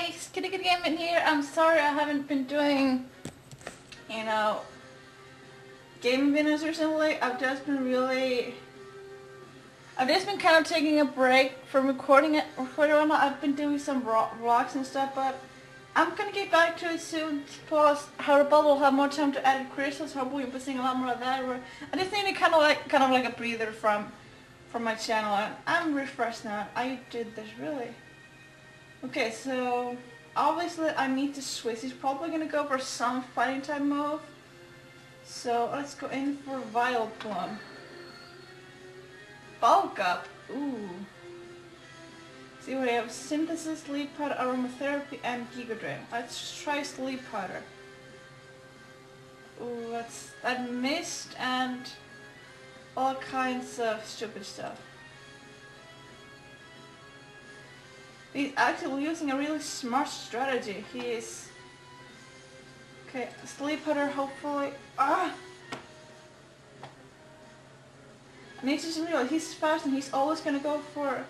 guys, Kitty Gaming here. I'm sorry I haven't been doing, gaming videos recently. I've just been kind of taking a break from recording one. I've been doing some vlogs and stuff, but I'm gonna get back to it soon. Plus, Horrible will have more time to edit crystals. Hopefully, we'll be seeing a lot more of that. I just need to kind of like a breather from my channel, and I'm refreshed now. I did this really. Okay, so obviously I need to switch. He's probably gonna go for some fighting type move. So let's go in for Vileplume. Bulk up. Ooh. See what I have: Synthesis, Sleep Powder, Aromatherapy, and Giga Drain. Let's try Sleep Powder. Ooh, that mist and all kinds of stupid stuff. He's actually using a really smart strategy. He is... Okay, Sleep Powder, hopefully... I need to realize he's fast and he's always gonna go for...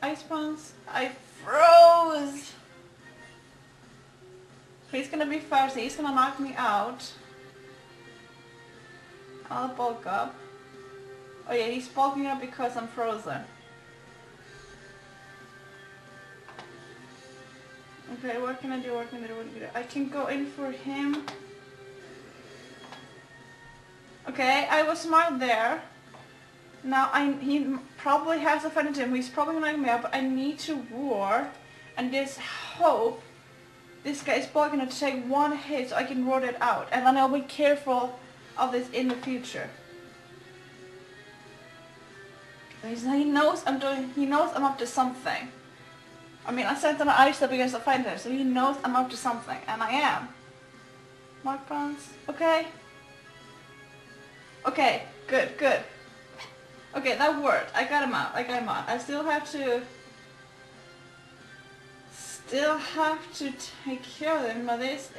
Ice Punch. I froze! He's gonna be fast. He's gonna knock me out. I'll bulk up. Oh yeah, he's bulking up because I'm frozen. Okay, what can I do? I can go in for him. Okay, I was smart there. Now he probably has a fighting gym. He's probably gonna knock me out, but I need to roar and just hope this guy is probably gonna take one hit so I can roar it out, and then I'll be careful of this in the future. He knows I'm up to something. I mean, I sent an ice up against the fighter, so he knows I'm up to something, and I am. Mark Bounce, okay. Okay, good. Okay, that worked. I got him out. I still have to take care of him, but it's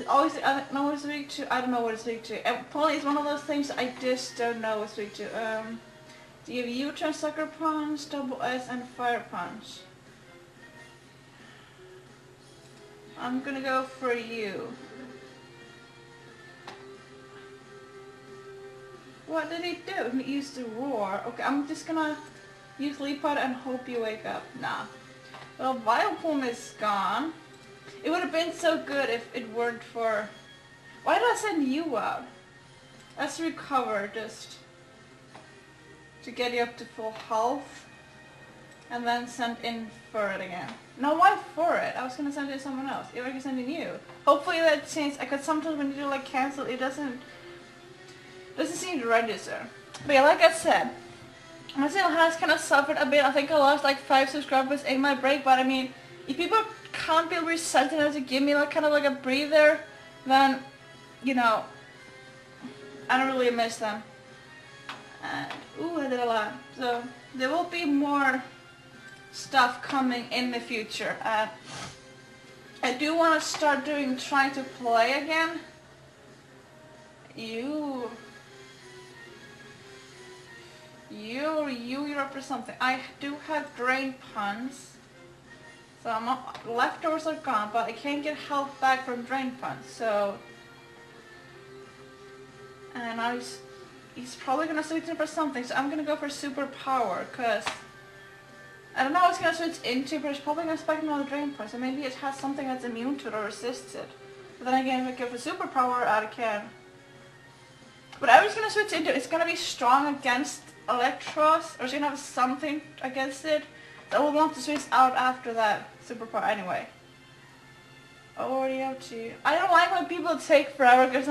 always, I don't know what it's weak to. I don't know what it's weak to. And Polly is one of those things I just don't know what's weak to. Do you have U-turn, Sucker Punch, Double S, and Fire Punch? I'm gonna go for you. What did he do? He used to roar. Okay, I'm just gonna use Sleep Powder and hope you wake up. Nah. Well, Vileplume is gone. It would have been so good if it weren't for... Why did I send you out? Let's recover just to get you up to full health. And then send in for it again. No, why for it? I was gonna send it to someone else. If I can send in you. Hopefully that changed. Because sometimes when you do like cancel, it doesn't seem to register. But yeah, like I said, my channel has kind of suffered a bit. I think I lost like 5 subscribers in my break, but I mean, if people can't be receptive enough to give me like kind of like a breather, then, I don't really miss them. And, ooh, I did a lot. So, there will be more stuff coming in the future. I do want to start trying to play again. You're up to something. I do have Drain Punch. So leftovers are gone, but I can't get health back from Drain Punch, so... And now he's probably gonna switch in for something, so I'm gonna go for Super Power, cause... I don't know what it's gonna switch into, but it's probably gonna spike another Drain Punch, so maybe it has something that's immune to it or resists it. But then again, if I go for Super Power, I can. Whatever it's gonna switch into, it's gonna be strong against Electros, or it's gonna have something against it. So I will want to switch out after that Superpower anyway. Already up to you. I don't like when people take forever because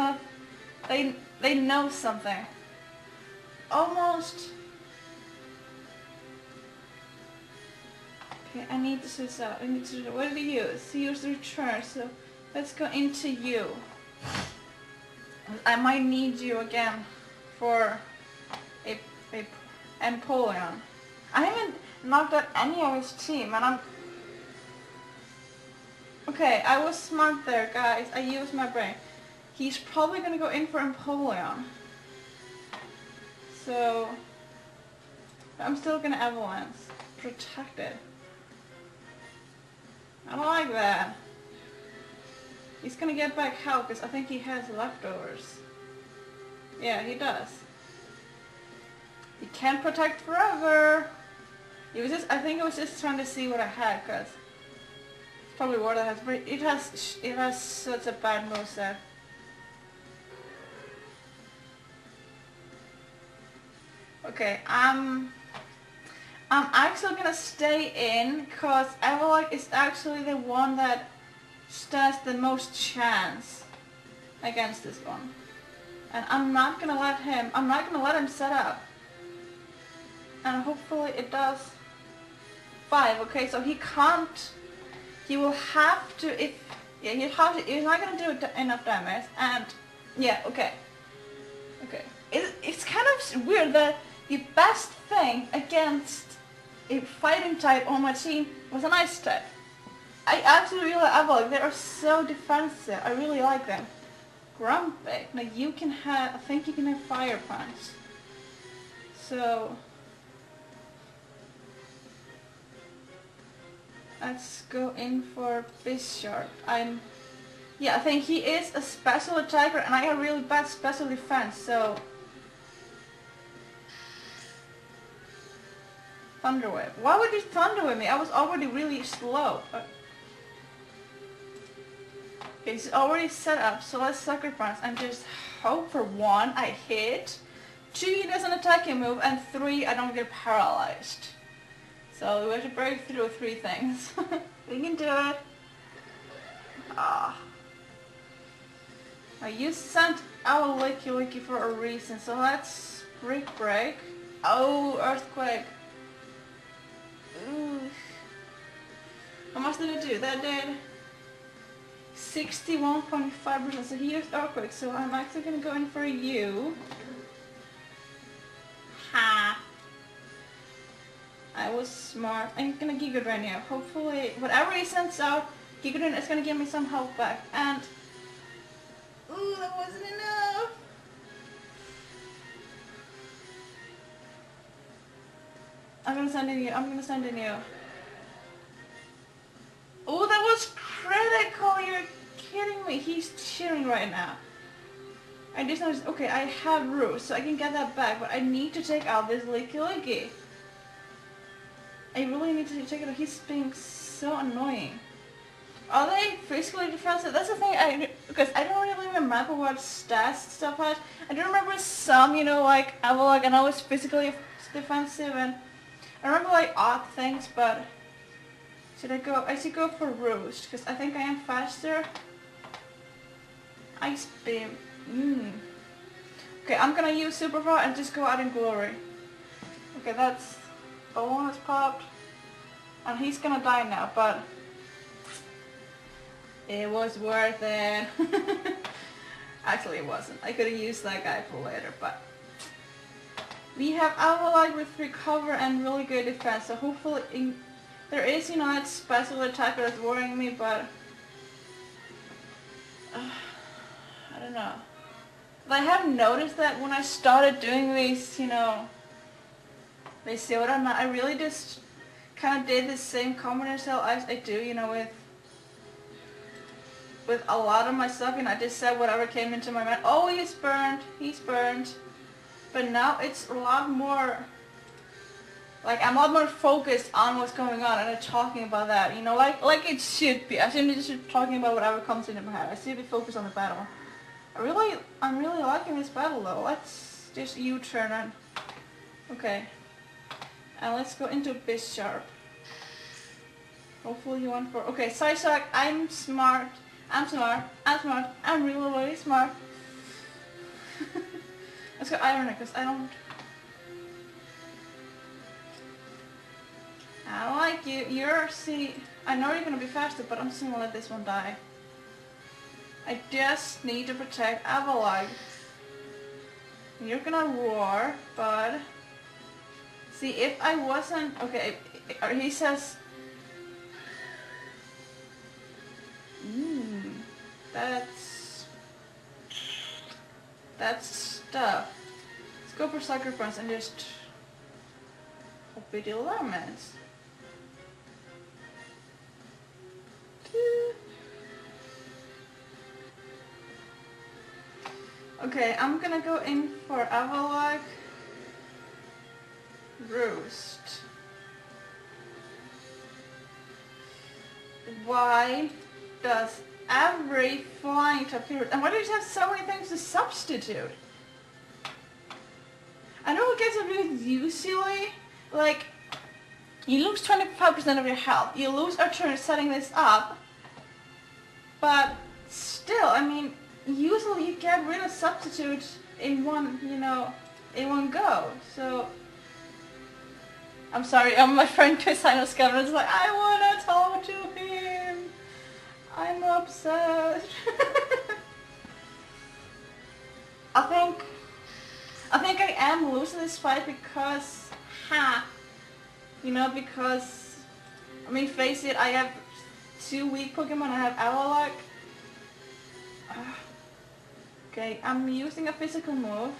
they know something. Almost. Okay, I need to switch out. What did he use? He used return, so let's go into you. I might need you again for a Empoleon. I haven't knocked out any of his team, and I'm... Okay, I was smart there, guys. I used my brain. He's probably gonna go in for Empoleon. So... I'm still gonna Avalanche. Protected. I don't like that. He's gonna get back health because I think he has leftovers. Yeah, he does. He can't protect forever. He was just, I think it was just trying to see what I had, because it's probably what it has, but it has such a bad moveset. Okay, I'm actually gonna stay in because Everlock is actually the one that stands the most chance against this one. And I'm not gonna let him set up. And hopefully it does 5, okay, so he will have to, he's not gonna do enough damage, and, yeah, okay. It's kind of weird that the best thing against a fighting type on my team was an ice type. I actually really like, they are so defensive, I really like them. Grumpy, now you can have, I think you can have Fire Punch. So, let's go in for Bisharp. Yeah, I think he is a special attacker and I have really bad special defense, so... Thunder Wave. Why would you Thunder Wave me? I was already really slow. Okay, he's already set up, so let's Sucker Punch and just hope for 1, I hit. 2, he doesn't attack a move, and 3, I don't get paralyzed. So we have to break through 3 things. We can do it. Ah. Now you sent out Licky for a reason, so let's break. Oh, Earthquake. Ooh. How much did it do? That did 61.5%, so he used Earthquake, so I'm actually gonna go in for you. Ha! I was smart. I'm gonna Giga Drain you. Hopefully, whatever he sends out, Giga Drain is gonna give me some health back. And ooh, that wasn't enough. I'm gonna send in you. Oh, that was critical. You're kidding me. He's cheering right now. I just noticed. Okay, I have Roost, so I can get that back, but I need to take out this Licky. I really need to check it out. He's being so annoying. Are they physically defensive? That's the thing, because I don't really remember what stats stuff has. I do remember some, you know, like Avalok, and I was physically defensive, and I remember like odd things, but I should go for Roost, because I think I am faster. Ice Beam. Okay, I'm gonna use Super Power and just go out in Glory. Okay, that's... Balloon has popped, and he's gonna die now, but it was worth it. Actually, it wasn't. I could have used that guy for later, but we have Avalok with recover and really good defense, so hopefully there is, you know, that special attacker that's worrying me, but I don't know. But I have noticed that when I started doing these, you know, they see what I'm not. I really just kind of did the same commoner cell as I do, you know, with a lot of my stuff, and I just said whatever came into my mind. Oh, he's burned. But now it's a lot more, like I'm a lot more focused on what's going on and I'm talking about that, you know, like it should be. I shouldn't just be talking about whatever comes into my head. I should be focused on the battle. I'm really liking this battle though. Let's just U-turn and, okay. And let's go into Bisharp. Hopefully you want for... Okay, Psyshock, I'm smart. I'm really smart. Let's go Iron because I don't like you. I know you're gonna be faster, but I'm just gonna let this one die. I just need to protect Avalok. You're gonna roar, but... See, if I wasn't... Okay, he says... That's stuff. Let's go for Sucker Punch and just... hope we deal damage. Okay, I'm gonna go in for Avalok Roost. Why does every flying type hero, and why do you have so many things to substitute? I know it gets abused usually, like, you lose 25% of your health, you lose a turn setting this up, but still, I mean, usually you get rid of substitutes in one, in one go, so... I'm sorry, my friend Chris Governor is like, I wanna talk to him. I'm upset. I think I am losing this fight because, because, I mean, face it, I have 2 weak Pokemon. I have Avalok. Okay, I'm using a physical move.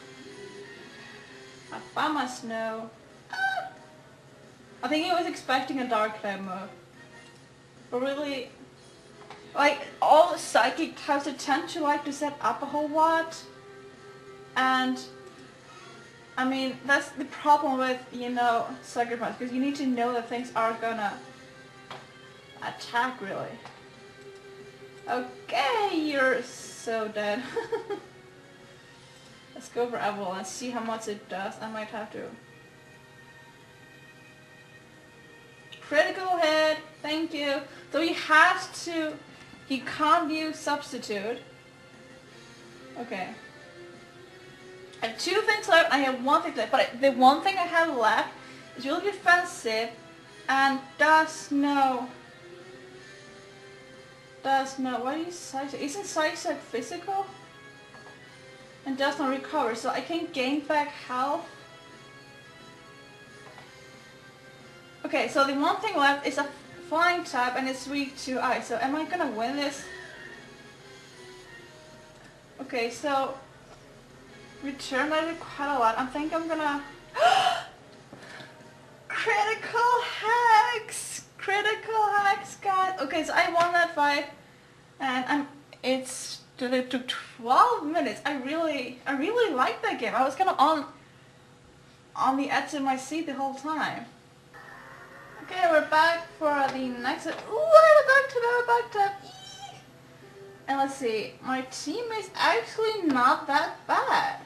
Abama Snow. I think he was expecting a dark type move. But really, like, all the psychic types tend to like to set up a whole lot. And, I mean, that's the problem with, psychic types, because you need to know that things are gonna attack, really. Okay, you're so dead. Let's go for Evel and see how much it does. I might have to. Critical hit, thank you. So he can't use substitute. Okay. I have 2 things left, I have 1 thing left, but the 1 thing I have left is really defensive and does no, why do you Psychic? Isn't Psychic physical? And does not recover, so I can gain back health. Okay, so the 1 thing left is a flying type and it's weak to ice. So am I gonna win this? Okay, so return I did quite a lot. I think I'm gonna critical hacks! Critical hacks, guys! Okay, so I won that fight and it took 12 minutes. I really liked that game. I was kind of on the edge of my seat the whole time. Okay, we're back for the next... Ooh, I have a back tap! And let's see, my team is actually not that bad.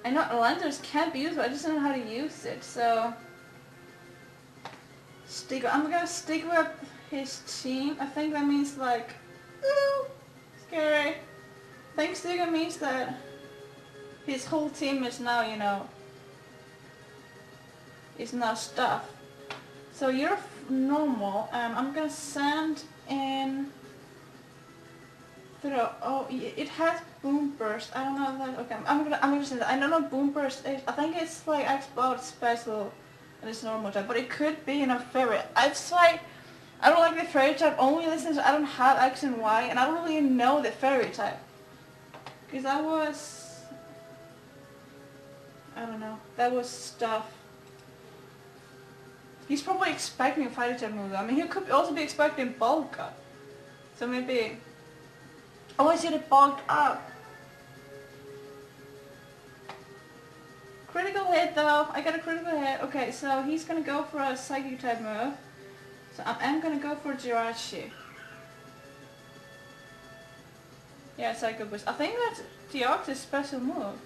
I know Lenders can't be used, but I just don't know how to use it, so... I'm gonna stick with his team. I think that means like... Ooh, scary. I think sticking means that his whole team is now, is now stuffed. So you're normal, and I'm gonna send in throw. Oh, it has boom burst. I don't know that. Okay, I'm gonna send that. I don't know what boom burst is. I think it's like explode special, and it's normal type, but it could be fairy. I don't like the fairy type only since I don't have X and Y, and I don't really know the fairy type, because that was stuff. He's probably expecting a fighter type move. I mean, he could also be expecting bulk up. So maybe... Oh, I see it bulked up. Critical hit though. I got a critical hit. Okay, so he's gonna go for a psychic type move. So I am gonna go for Jirachi. Yeah, Psycho Boost. I think that's Deoxys' special move.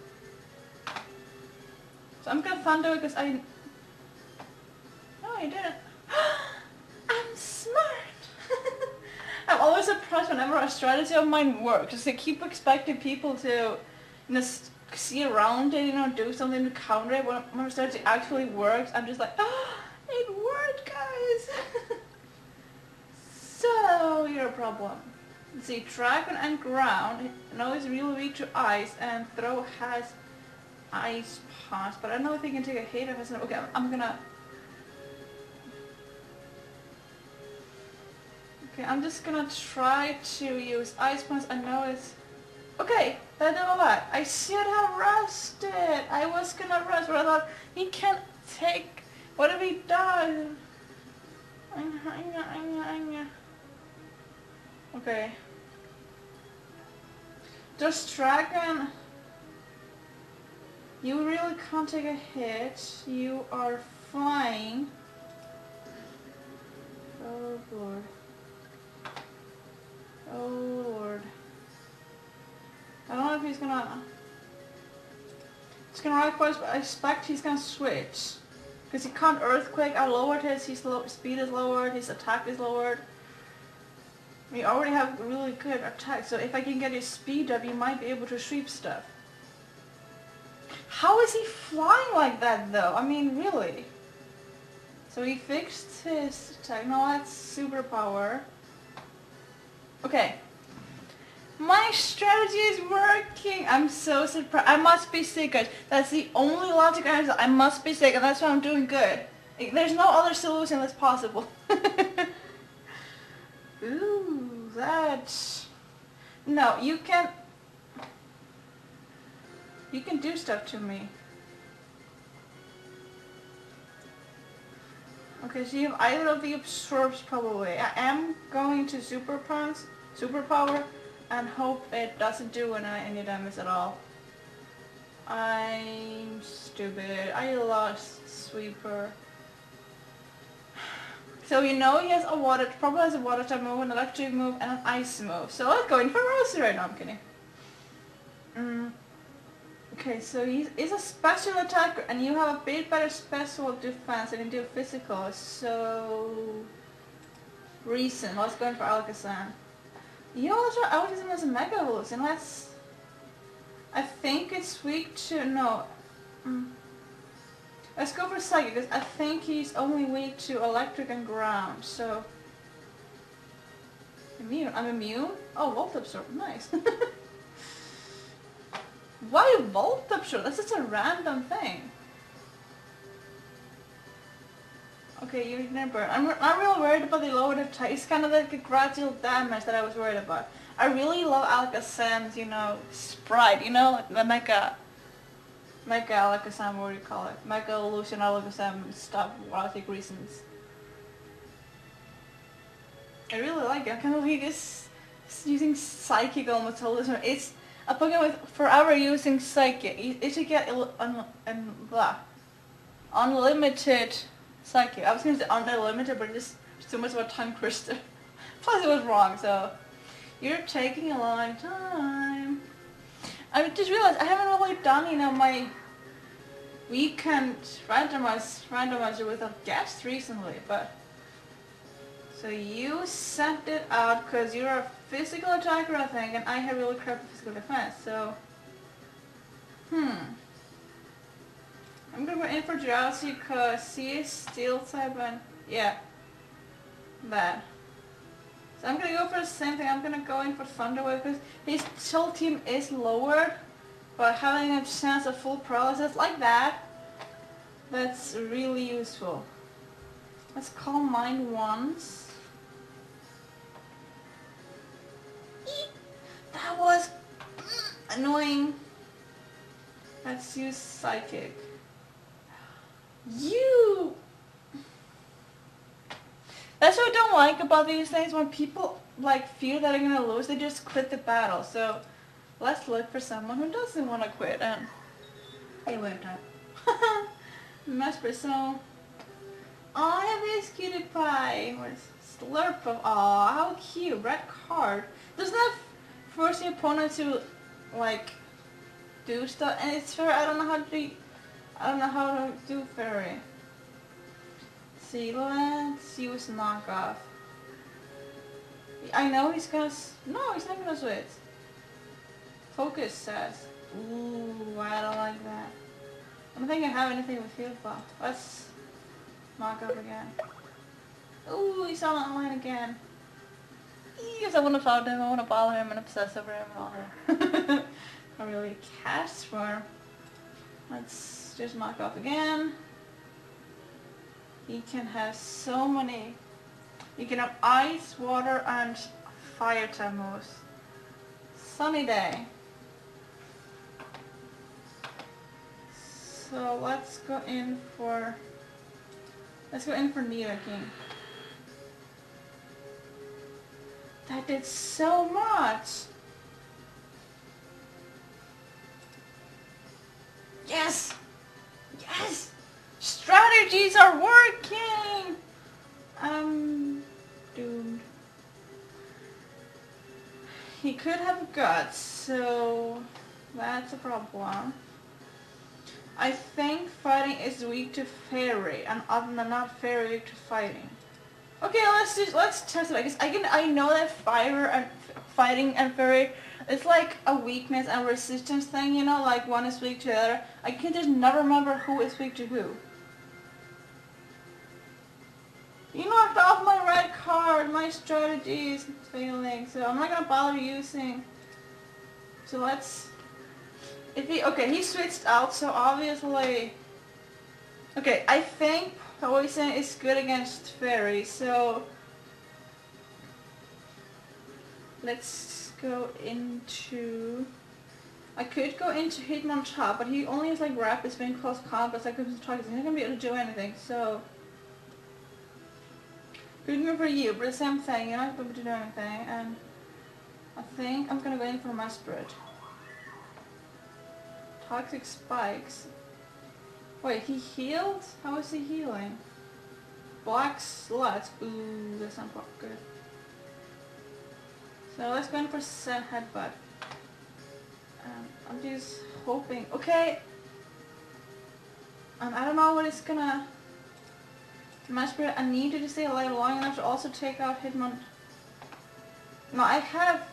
So I'm gonna Thunder because I... I didn't. I'm smart! I'm always surprised whenever a strategy of mine works, because I keep expecting people to see around it, do something to counter it. When my strategy actually works, I'm just like, it worked, guys! So, you're a problem. Let's see, Dragon and Ground. I know it's really weak to Ice, and Throw has Ice Punch, but I don't know if he can take a hit if it's not. Okay, I'm gonna... Okay, I'm just gonna try to use Ice Punch. I know it's... Okay, that did a lot. I should have rusted. I was gonna rust, but I thought he can't take... What have he done? Okay. Just Dragon, you really can't take a hit. You are flying. Oh lord. Oh lord. I don't know if he's gonna... It's gonna require, but I expect he's gonna switch. Because he can't Earthquake. I lowered his speed is lowered, his attack is lowered. We already have really good attack, so if I can get his speed up, you might be able to sweep stuff. How is he flying like that though? I mean, really? So he fixed his attack. No, that's superpower. Okay. My strategy is working! I'm so surprised. I must be sick, guys. That's the only logic I have. I must be sick, and that's why I'm doing good. There's no other solution that's possible. Ooh, that's... No, you can do stuff to me. Okay, so you have either of the absorbs probably. I am going to superpower, and hope it doesn't do any damage at all. I'm stupid. I lost Sweeper. So you know he has a water, probably has a water type move, an electric move, and an ice move. So let's go in for Rosie right now. I'm kidding. Okay, so he's a special attacker, and you have a bit better special defense than you do physical. So reason. Let's go in for Alakazam. You also Alakazam as a Mega Evolution. Let's. I think it's weak to no. Let's go for Psychic, because I think he's only weak to Electric and Ground, so... Immune. I'm immune? Oh, Volt Absorb. Nice. Why Volt Absorb? That's just a random thing. Okay, you're gonna burn. I'm not really worried about the lowered attack. It's kind of like a gradual damage that I was worried about. I really love Alakazam's, you know, sprite, you know, the Mega Alakazam, what do you call it? Mega Evolution Alakazam stuff, logic reasons. I really like it. I kind of like this using Psychic almost all the time. It's a Pokemon with forever using Psychic. It should get unlimited Psychic. I was going to say unlimited, but it's too much of a tongue twister. Plus it was wrong, so... You're taking a long time. I just realized I haven't really done, you know, my weekend randomizer with a guest recently, but... So you sent it out because you're a physical attacker, I think, and I have really crappy physical defense, so... I'm gonna go in for Drowsy because he is Steel type and... Yeah. Bad. So I'm gonna go for the same thing. I'm gonna go in for Thunder Wave because his Chill Team is lowered, but having a chance of full paralysis like that, that's really useful. Let's call mine once. Eep. That was annoying. Let's use Psychic. You! That's what I don't like about these things. When people like feel that they're gonna lose, they just quit the battle. So let's look for someone who doesn't want to quit. And hey, wait a time. Mesper. So I have this cutie pie with Slurp of. Aw, how cute! Red card. Doesn't that force the opponent to like do stuff? And it's fair. I don't know how to do fairy. See, let's use knockoff. I know he's gonna... No, he's not gonna switch. Focus says. Ooh, I don't like that. I don't think I have anything with field buff. Let's knock up again. Ooh, he's on online again. Yes, I wanna follow him, I wanna follow him and obsess over him and all that. I really cast for. Let's just knock off again. He can have so many. You can have ice, water, and fire type moves. Sunny day. So let's go in for Nidoking. That did so much. Yes! Yes! Strategies are working! I'm doomed. He could have guts, so that's a problem. I think fighting is weak to fairy, and other than not fairy weak to fighting. Okay, let's test it. I guess I know that fire and fighting and fairy is like a weakness and resistance thing, you know, like one is weak to the other. I can just never remember who is weak to who. You knocked off my red card. My strategy is failing, so I'm not gonna bother using. So let's. Okay, he switched out, so obviously. Okay, I think poison is good against fairy, so let's go into. I could go into Hitmontop, but he only has like rapid spin, close combat, like he's not gonna be able to do anything. So good move for you, but the same thing. You're not going to do anything, and I think I'm gonna go in for my spirit. Toxic spikes. Wait, he healed? How is he healing? Black sluts. Ooh, that's not good. So let's go in for Sand Headbutt. I'm just hoping. Okay. I don't know what it's gonna. My spirit. I need to stay alive long enough to also take out Hitmon. No, I have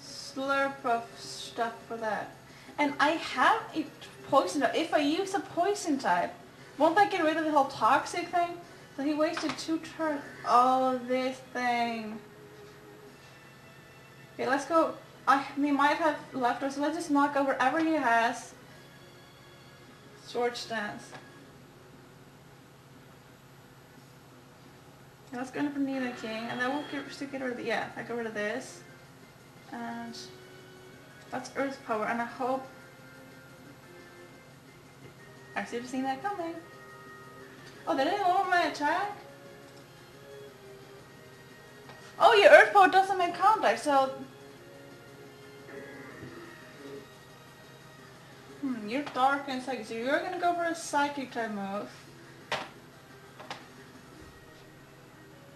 slurp of stuff for that. And I have a poison type. If I use a poison type, won't that get rid of the whole toxic thing? So he wasted 2 turns. Oh, this thing. Okay, let's go. We might have left us, so let's just knock over whatever he has. Sword stance. Okay, let's go in for Nina King, and then we'll get rid of the, yeah, I get rid of this. And that's Earth Power, and I hope I should have seen that coming. Oh, they didn't lower my attack? Oh, your Earth Power doesn't make contact, so you're dark and psychic, so you're gonna go for a psychic type move.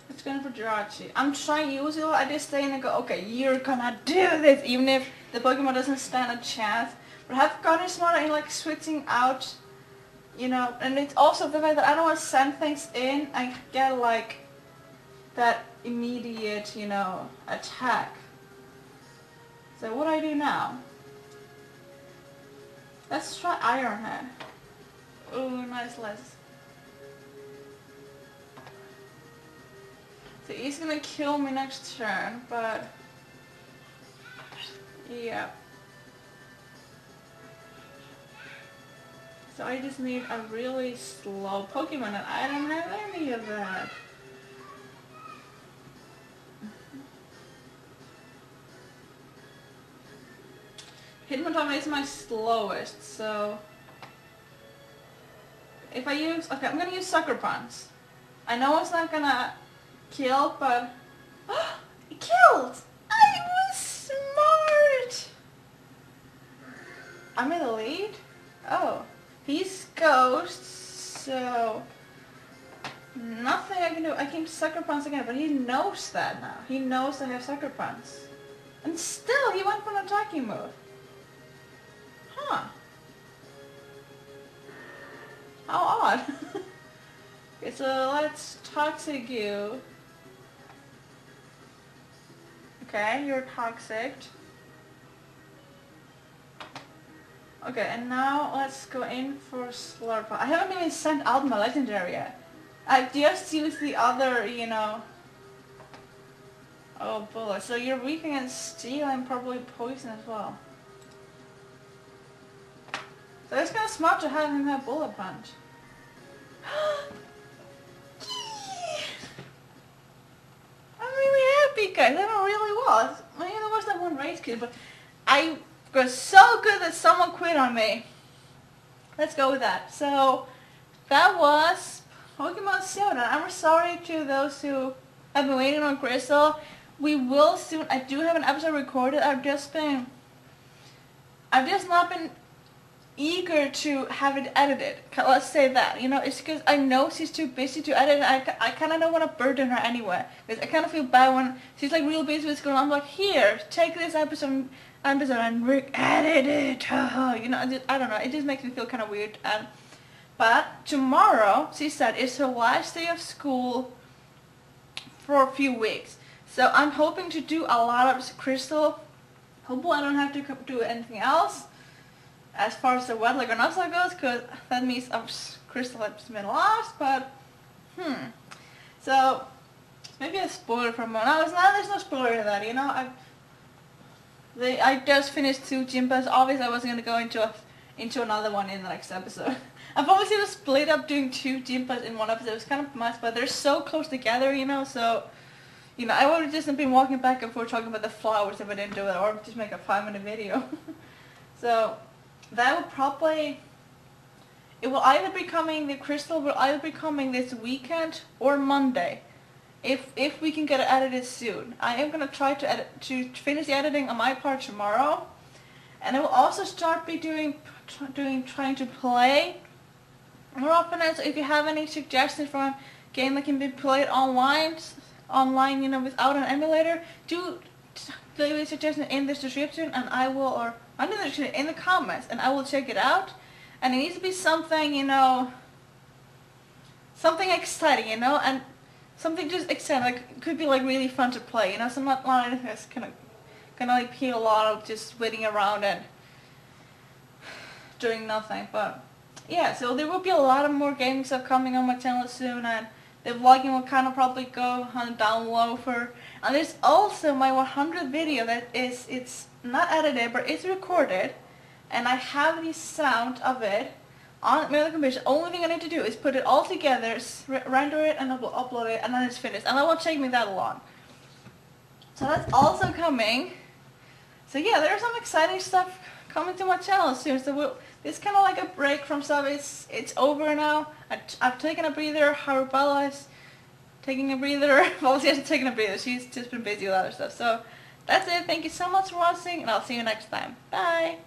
It's going for Jirachi. I'm trying to use it, I just stay and go, okay, you're gonna do this, even if the Pokemon doesn't stand a chance. But I've gotten smarter in like switching out, you know, and it's also the fact that I don't want to send things in, I get like that immediate, you know, attack. So what do I do now? Let's try Iron Head. Ooh, nice list. So he's gonna kill me next turn, but yeah. So I just need a really slow Pokemon, and I don't have any of that. Hitmontop is my slowest, so if I use, okay, I'm gonna use Sucker Punch. I know it's not gonna kill, but it killed! I was smart! I'm in the lead? Oh, he's Ghost, so nothing I can do. I can Sucker Punch again, but he knows that now. He knows I have Sucker Punch. And still, he went for an attacking move. Huh. How odd. Okay, so let's Toxic you. Okay, you're toxic. Okay, and now let's go in for Slurp. I haven't even sent out my legendary yet. I just used the other, you know. Oh, bullet. So you're weak against steel and probably poison as well. So it's kind of smart to have him have Bullet Punch. I'm really happy, guys. I did really well. I mean, there was that one race kid, but I was so good that someone quit on me. Let's go with that. So that was Pokemon Showdown. I'm sorry to those who have been waiting on Crystal. we will soon. I do have an episode recorded. I've just not been eager to have it edited. Let's say that. You know, it's because I know she's too busy to edit, and I kind of don't want to burden her anyway. Because I kind of feel bad when she's like real busy with school. I'm like, here, take this episode and edit it. You know, I don't know. It just makes me feel kind of weird. But tomorrow, she said, is her last day of school for a few weeks. So I'm hoping to do a lot of Crystal. Hopefully I don't have to do anything else as far as the wet leg or not so goes, because that means Crystal has been lost. But so maybe a spoiler from one. No, there's no spoiler in that. You know, I just finished 2 gym pads. Obviously I wasn't gonna go into another one in the next episode. I've always seen a split up doing 2 gym pads in one episode. It was kind of much, but they're so close together, you know. So, you know, I would have just been walking back and forth talking about the flowers if I didn't do it, or just make a 5-minute video. So that would probably, the crystal will either be coming this weekend or Monday, if we can get it edited soon. I am gonna try to finish the editing on my part tomorrow, and I will also start trying to play more often. So if you have any suggestions for a game that can be played online, you know, without an emulator, do leave a suggestion in the description, and I will, or in the comments, and I will check it out. And it needs to be something, you know, something exciting, you know, and something just exciting. Like, it could be like really fun to play, you know. So not anything that's gonna like be a lot of just waiting around and doing nothing. But yeah, so there will be a lot of more gaming stuff coming on my channel soon, and the vlogging will kind of probably go on down low and there's also my 100th video that it's not edited, but it's recorded, and I have the sound of it on my computer. The only thing I need to do is put it all together, render it, and upload it, and then it's finished, and that won't take me that long. So that's also coming. So yeah, there's some exciting stuff coming to my channel soon. So it's kind of like a break from stuff. It's over now. I've taken a breather. Harubella is taking a breather. Well, she hasn't taken a breather. She's just been busy with other stuff. So that's it. Thank you so much for watching, and I'll see you next time. Bye.